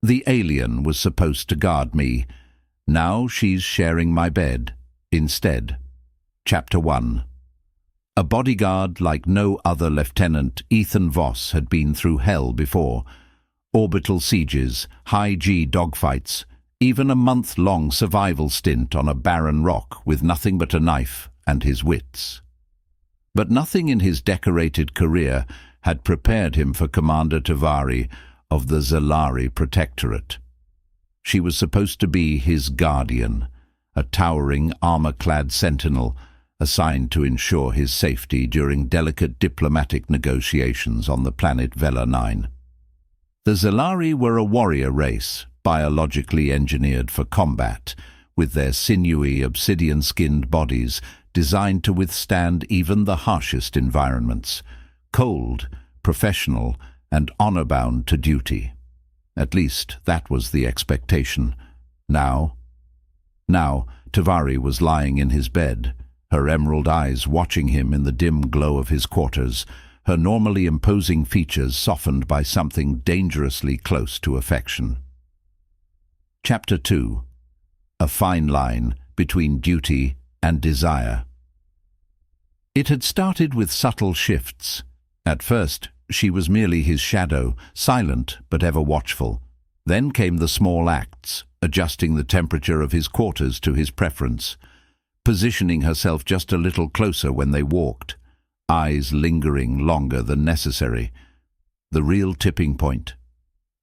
The alien was supposed to guard me. Now she's sharing my bed instead. Chapter 1. A bodyguard like no other lieutenant, Ethan Voss had been through hell before. Orbital sieges, high-G dogfights, even a month-long survival stint on a barren rock with nothing but a knife and his wits. But nothing in his decorated career had prepared him for Commander Tavari of the Zalari Protectorate. She was supposed to be his guardian, a towering, armor-clad sentinel assigned to ensure his safety during delicate diplomatic negotiations on the planet Vela 9. The Zalari were a warrior race, biologically engineered for combat, with their sinewy, obsidian-skinned bodies designed to withstand even the harshest environments, cold, professional, and honor-bound to duty. At least that was the expectation. Now, Tavari was lying in his bed, her emerald eyes watching him in the dim glow of his quarters, her normally imposing features softened by something dangerously close to affection. Chapter 2. A fine line between duty and desire. It had started with subtle shifts. At first, she was merely his shadow, silent but ever watchful. Then came the small acts, adjusting the temperature of his quarters to his preference, positioning herself just a little closer when they walked, eyes lingering longer than necessary. The real tipping point,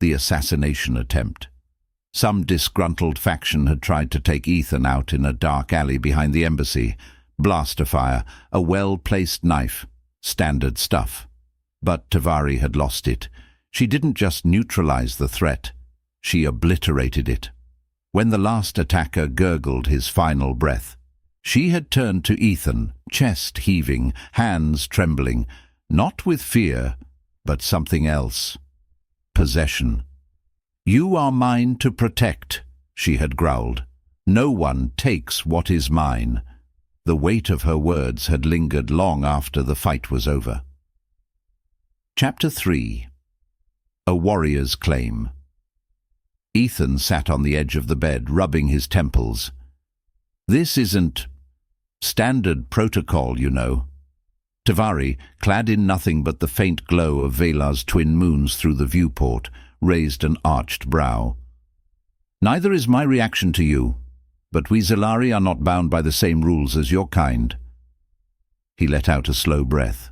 the assassination attempt. Some disgruntled faction had tried to take Ethan out in a dark alley behind the embassy. Blaster fire, a well-placed knife, standard stuff. But Tavari had lost it. She didn't just neutralize the threat, she obliterated it. When the last attacker gurgled his final breath, she had turned to Ethan, chest heaving, hands trembling, not with fear, but something else. Possession. "You are mine to protect," she had growled. "No one takes what is mine." The weight of her words had lingered long after the fight was over. Chapter 3. A warrior's claim. Ethan sat on the edge of the bed, rubbing his temples. "This isn't standard protocol, you know." Tavari, clad in nothing but the faint glow of Vela's twin moons through the viewport, raised an arched brow. "Neither is my reaction to you, but we Zalari are not bound by the same rules as your kind." He let out a slow breath.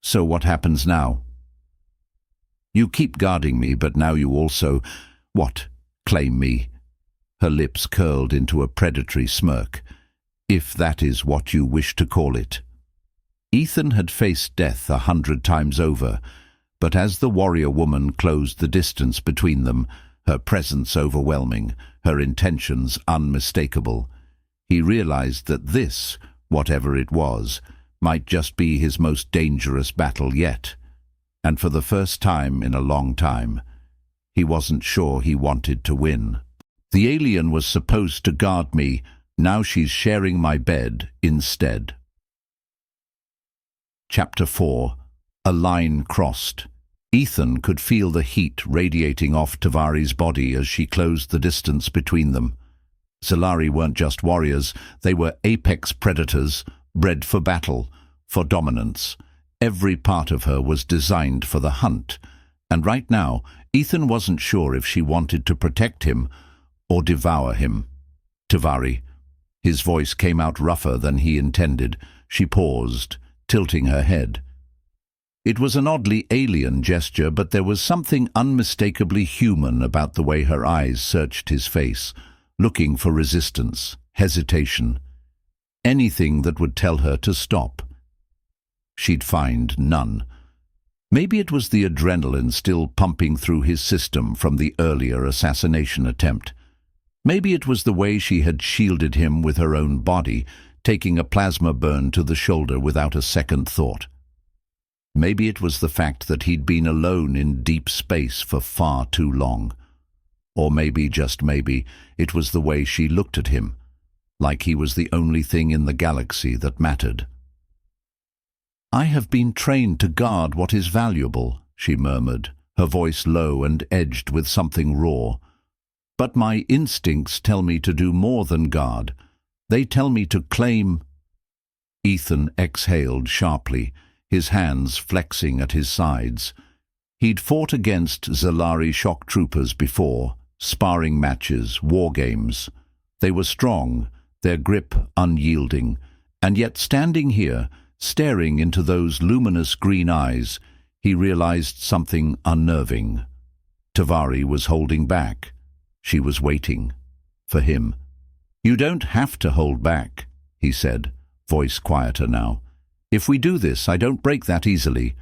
"So what happens now?" "You keep guarding me, but now you also, claim me?" Her lips curled into a predatory smirk. "If that is what you wish to call it." Ethan had faced death 100 times over, but as the warrior woman closed the distance between them, her presence overwhelming, her intentions unmistakable, he realized that this, whatever it was, might just be his most dangerous battle yet. And for the first time in a long time, he wasn't sure he wanted to win. The alien was supposed to guard me. Now she's sharing my bed instead. Chapter 4. A line crossed. Ethan could feel the heat radiating off Tavari's body as she closed the distance between them. Zalari weren't just warriors, they were apex predators, bred for battle, for dominance. Every part of her was designed for the hunt, and right now Ethan wasn't sure if she wanted to protect him or devour him. "Tavari." His voice came out rougher than he intended. She paused, tilting her head. It was an oddly alien gesture, but there was something unmistakably human about the way her eyes searched his face, looking for resistance, hesitation, anything that would tell her to stop. She'd find none. Maybe it was the adrenaline still pumping through his system from the earlier assassination attempt. Maybe it was the way she had shielded him with her own body, taking a plasma burn to the shoulder without a second thought. Maybe it was the fact that he'd been alone in deep space for far too long. Or maybe, just maybe, it was the way she looked at him, like he was the only thing in the galaxy that mattered. "I have been trained to guard what is valuable," she murmured, her voice low and edged with something raw. "But my instincts tell me to do more than guard. They tell me to claim—" Ethan exhaled sharply, his hands flexing at his sides. He'd fought against Zalari shock troopers before, sparring matches, war games. They were strong, their grip unyielding, and yet standing here, staring into those luminous green eyes, he realized something unnerving. Tavari was holding back. She was waiting. For him. "You don't have to hold back," he said, voice quieter now. "If we do this, I don't break that easily."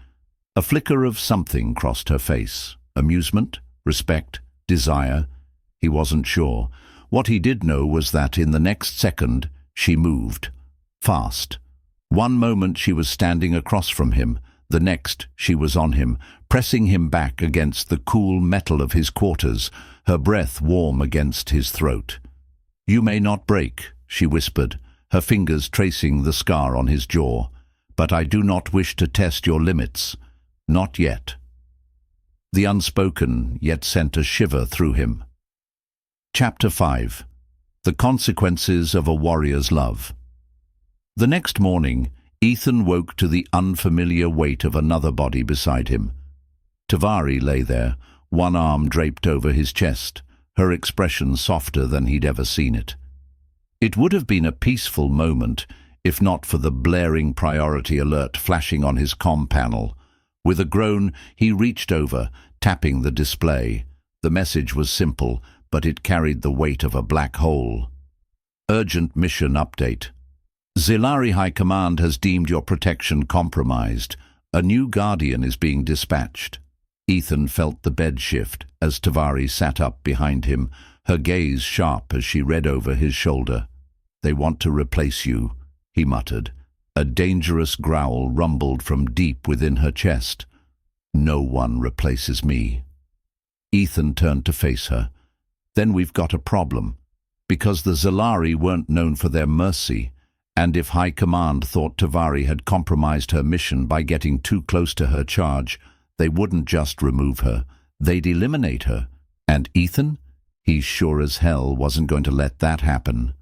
A flicker of something crossed her face. Amusement? Respect? Desire? He wasn't sure. What he did know was that in the next second, she moved. Fast. One moment she was standing across from him, the next she was on him, pressing him back against the cool metal of his quarters, her breath warm against his throat. "You may not break," she whispered, her fingers tracing the scar on his jaw. "But I do not wish to test your limits. Not yet." The unspoken yet sent a shiver through him. Chapter 5. The Consequences of a Warrior's Love. The next morning, Ethan woke to the unfamiliar weight of another body beside him. Tavari lay there, one arm draped over his chest, her expression softer than he'd ever seen it. It would have been a peaceful moment if not for the blaring priority alert flashing on his comm panel. With a groan, he reached over, tapping the display. The message was simple, but it carried the weight of a black hole. Urgent mission update. Zilari High Command has deemed your protection compromised. A new Guardian is being dispatched. Ethan felt the bed shift as Tavari sat up behind him, her gaze sharp as she read over his shoulder. "They want to replace you," he muttered. A dangerous growl rumbled from deep within her chest. "No one replaces me." Ethan turned to face her. "Then we've got a problem. Because the Zalari weren't known for their mercy, and if High Command thought Tavari had compromised her mission by getting too close to her charge, they wouldn't just remove her, they'd eliminate her. And Ethan? He sure as hell wasn't going to let that happen.